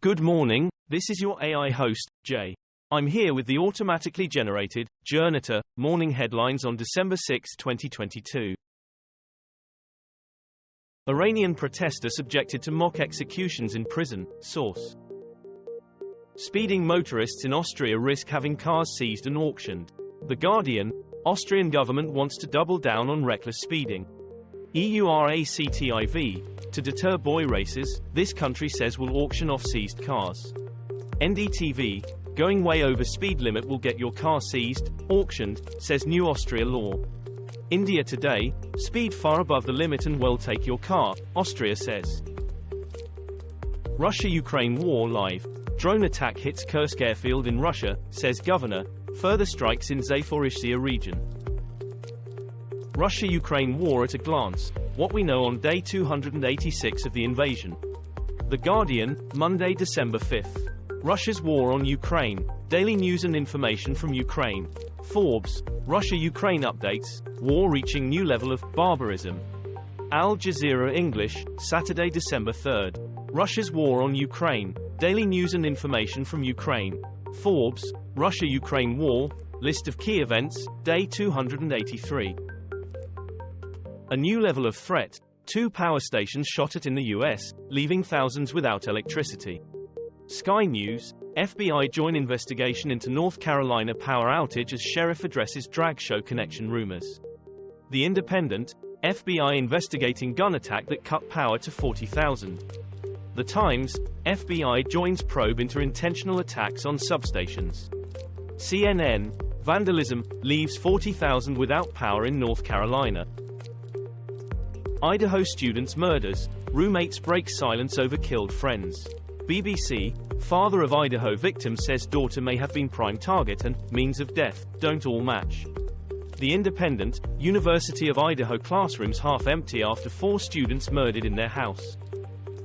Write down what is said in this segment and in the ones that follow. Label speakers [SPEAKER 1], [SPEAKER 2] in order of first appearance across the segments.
[SPEAKER 1] Good morning, this is your AI host, Jay. I'm here with the automatically generated, Journato, morning headlines on December 6, 2022. Iranian protester subjected to mock executions in prison, source. Speeding motorists in Austria risk having cars seized and auctioned. The Guardian, Austrian government wants to double down on reckless speeding. EURACTIV, to deter boy races, this country says will auction off seized cars. NDTV, going way over speed limit will get your car seized, auctioned, says new Austria law. India Today, speed far above the limit and will take your car, Austria says. Russia-Ukraine war live. Drone attack hits Kursk airfield in Russia, says governor, further strikes in Zaporizhzhia region. Russia-Ukraine war at a glance, what we know on day 286 of the invasion. The Guardian, Monday, December 5th. Russia's war on Ukraine, daily news and information from Ukraine. Forbes, Russia-Ukraine updates, war reaching new level of barbarism. Al Jazeera English, Saturday, December 3rd. Russia's war on Ukraine, daily news and information from Ukraine. Forbes, Russia-Ukraine war, list of key events, day 283. A new level of threat, 2 power stations shot at in the US, leaving thousands without electricity. Sky News, FBI join investigation into North Carolina power outage as sheriff addresses drag show connection rumors. The Independent, FBI investigating gun attack that cut power to 40,000. The Times, FBI joins probe into intentional attacks on substations. CNN, vandalism, leaves 40,000 without power in North Carolina. Idaho students murders, roommates break silence over killed friends. BBC, father of Idaho victim says daughter may have been prime target and means of death don't all match. The Independent, University of Idaho classrooms half empty after 4 students murdered in their house.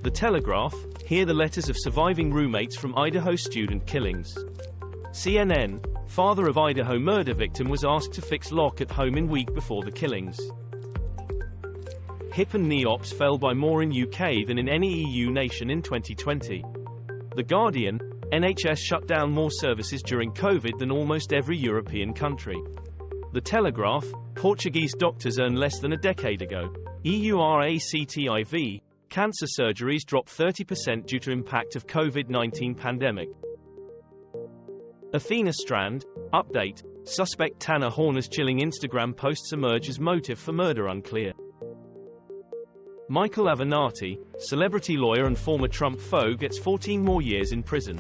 [SPEAKER 1] The Telegraph, hear the letters of surviving roommates from Idaho student killings. CNN, father of Idaho murder victim was asked to fix lock at home in week before the killings. Hip and knee ops fell by more in UK than in any EU nation in 2020. The Guardian, NHS shut down more services during COVID than almost every European country. The Telegraph, Portuguese doctors earn less than a decade ago. EURACTIV, cancer surgeries drop 30% due to impact of COVID-19 pandemic. Athena Strand, update, suspect Tanner Horner's chilling Instagram posts emerge as motive for murder unclear. Michael Avenatti, celebrity lawyer and former Trump foe gets 14 more years in prison.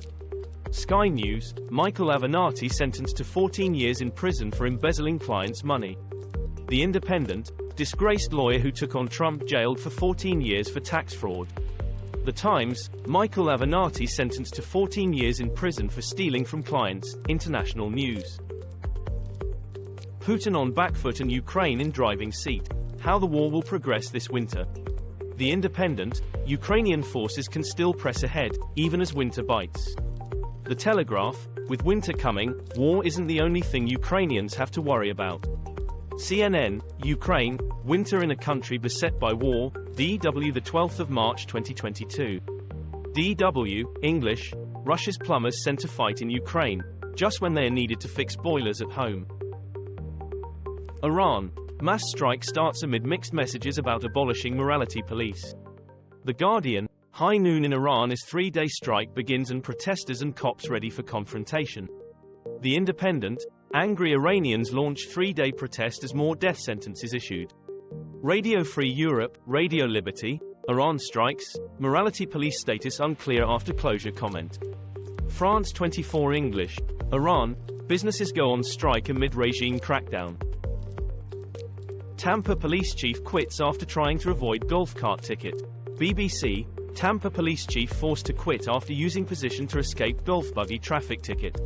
[SPEAKER 1] Sky News, Michael Avenatti sentenced to 14 years in prison for embezzling clients' money. The Independent, disgraced lawyer who took on Trump jailed for 14 years for tax fraud. The Times, Michael Avenatti sentenced to 14 years in prison for stealing from clients, international news. Putin on backfoot and Ukraine in driving seat. How the war will progress this winter. The Independent, Ukrainian forces can still press ahead, even as winter bites. The Telegraph, with winter coming, war isn't the only thing Ukrainians have to worry about. CNN, Ukraine, winter in a country beset by war, DW the 12th of March 2022. DW, English, Russia's plumbers sent to fight in Ukraine, just when they are needed to fix boilers at home. Iran, mass strike starts amid mixed messages about abolishing morality police. The Guardian, high noon in Iran as 3-day strike begins and protesters and cops ready for confrontation. The Independent, angry Iranians launch 3-day protest as more death sentences issued. Radio Free Europe, Radio Liberty, Iran strikes, morality police status unclear after closure comment. France 24 English, Iran, businesses go on strike amid regime crackdown. Tampa police chief quits after trying to avoid golf cart ticket. BBC, Tampa police chief forced to quit after using position to escape golf buggy traffic ticket.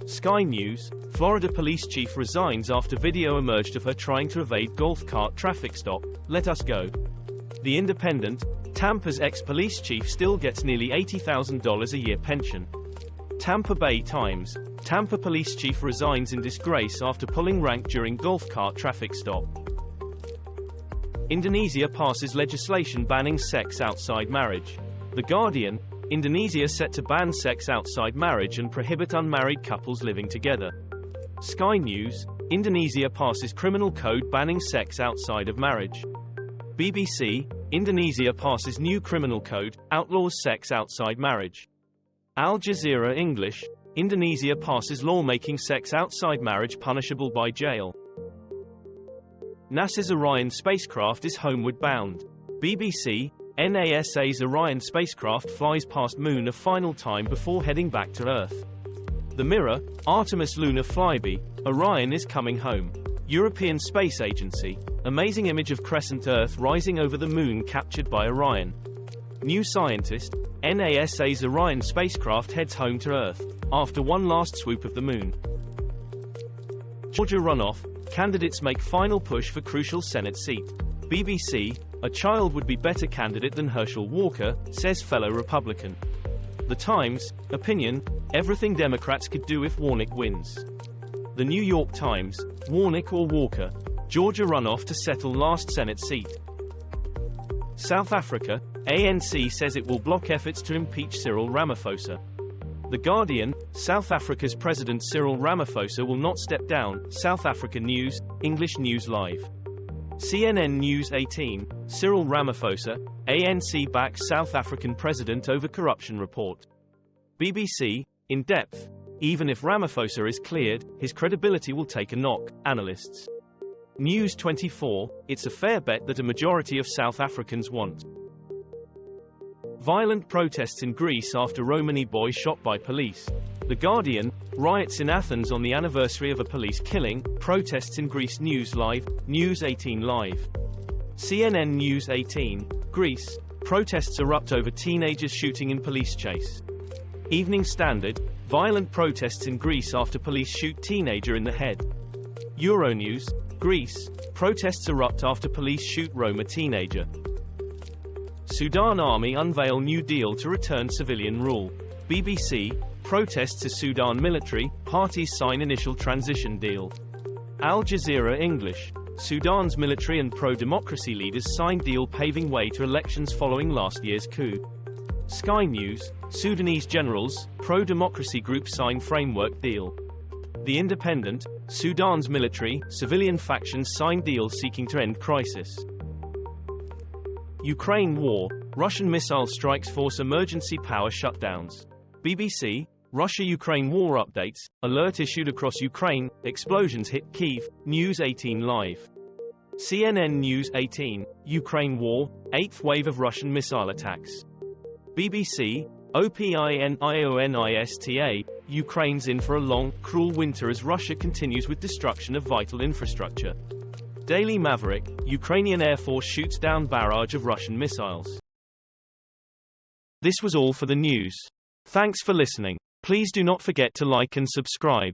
[SPEAKER 1] Sky News, Florida police chief resigns after video emerged of her trying to evade golf cart traffic stop. Let us go. The Independent, Tampa's ex-police chief still gets nearly $80,000 a year pension. Tampa Bay Times, Tampa police chief resigns in disgrace after pulling rank during golf cart traffic stop. Indonesia passes legislation banning sex outside marriage. The Guardian, Indonesia set to ban sex outside marriage and prohibit unmarried couples living together. Sky News, Indonesia passes criminal code banning sex outside of marriage. BBC, Indonesia passes new criminal code, outlaws sex outside marriage. Al Jazeera English, Indonesia passes law making sex outside marriage punishable by jail. NASA's Orion spacecraft is homeward bound. BBC, NASA's Orion spacecraft flies past Moon a final time before heading back to Earth. The Mirror, Artemis lunar flyby, Orion is coming home. European Space Agency, amazing image of crescent Earth rising over the Moon captured by Orion. New Scientist, NASA's Orion spacecraft heads home to Earth, after one last swoop of the Moon. Georgia runoff, candidates make final push for crucial Senate seat. BBC, a child would be better candidate than Herschel Walker, says fellow Republican. The Times, opinion, everything Democrats could do if Warnock wins. The New York Times, Warnock or Walker, Georgia runoff to settle last Senate seat. South Africa, ANC says it will block efforts to impeach Cyril Ramaphosa. The Guardian, South Africa's President Cyril Ramaphosa will not step down. South Africa News, English News Live. CNN News 18, Cyril Ramaphosa, ANC backs South African president over corruption report. BBC, in depth, even if Ramaphosa is cleared, his credibility will take a knock, analysts. News 24, it's a fair bet that a majority of South Africans want. Violent protests in Greece after Romany boy shot by police. The Guardian, riots in Athens on the anniversary of a police killing, protests in Greece. News Live, News 18 Live. CNN News 18, Greece, protests erupt over teenagers shooting in police chase. Evening Standard, violent protests in Greece after police shoot teenager in the head. Euronews, Greece, protests erupt after police shoot Roma teenager. Sudan army unveil new deal to return civilian rule. BBC, protests to Sudan military, parties sign initial transition deal. Al Jazeera English, Sudan's military and pro-democracy leaders sign deal paving way to elections following last year's coup. Sky News, Sudanese generals, pro-democracy group sign framework deal. The Independent, Sudan's military, civilian factions sign deal seeking to end crisis. Ukraine war, Russian missile strikes force emergency power shutdowns. BBC, Russia-Ukraine war updates, alert issued across Ukraine, explosions hit Kyiv. News 18 Live. CNN News 18, Ukraine war, 8th wave of Russian missile attacks. BBC, OPINIONISTA, Ukraine's in for a long, cruel winter as Russia continues with destruction of vital infrastructure. Daily Maverick, Ukrainian Air Force shoots down barrage of Russian missiles. This was all for the news. Thanks for listening. Please do not forget to like and subscribe.